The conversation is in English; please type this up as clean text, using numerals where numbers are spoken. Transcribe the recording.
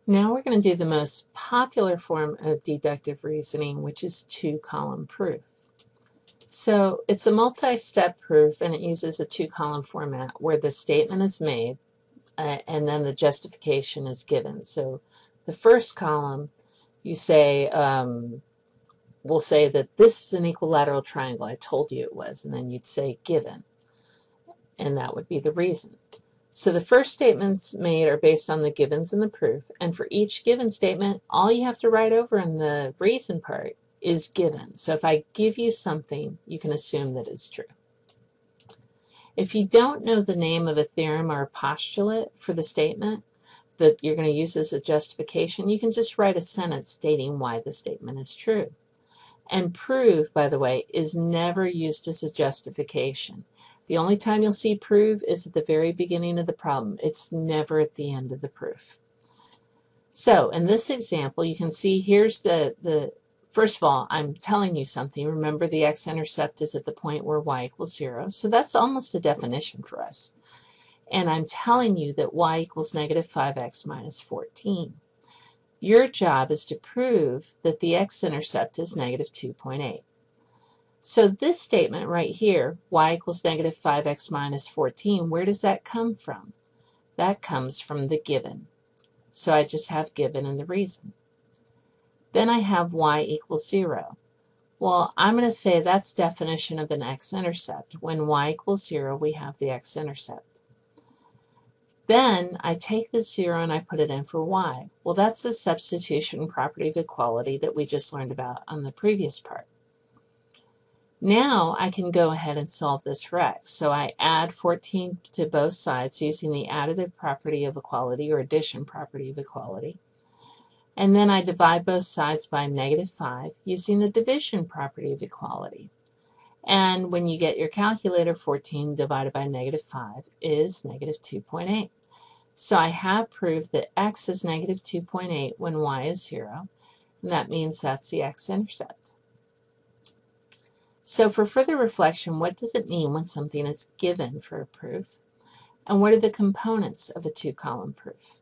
Now we're going to do the most popular form of deductive reasoning, which is two-column proof. So it's a multi-step proof, and it uses a two-column format where the statement is made and then the justification is given. So the first column, you say, we'll say that this is an equilateral triangle. I told you it was, and then you'd say given, and that would be the reason. So the first statements made are based on the givens in the proof, and for each given statement, all you have to write over in the reason part is given. So if I give you something, you can assume that it's true. If you don't know the name of a theorem or a postulate for the statement that you're going to use as a justification, you can just write a sentence stating why the statement is true. And prove, by the way, is never used as a justification. The only time you'll see prove is at the very beginning of the problem. It's never at the end of the proof. So in this example, you can see here's first of all, I'm telling you something. Remember, the x-intercept is at the point where y equals 0. So that's almost a definition for us. And I'm telling you that y equals negative 5x minus 14. Your job is to prove that the x-intercept is negative 2.8. So this statement right here, y equals negative 5x minus 14, where does that come from? That comes from the given. So I just have given and the reason. Then I have y equals 0. Well, I'm going to say that's definition of an x-intercept. When y equals 0, we have the x-intercept. Then I take the 0 and I put it in for y. Well, that's the substitution property of equality that we just learned about on the previous part. Now I can go ahead and solve this for x. So I add 14 to both sides using the additive property of equality or addition property of equality. And then I divide both sides by negative 5 using the division property of equality. And when you get your calculator, 14 divided by negative 5 is negative 2.8. So I have proved that x is negative 2.8 when y is 0, and that means that's the x-intercept. So for further reflection, what does it mean when something is given for a proof? And what are the components of a two-column proof?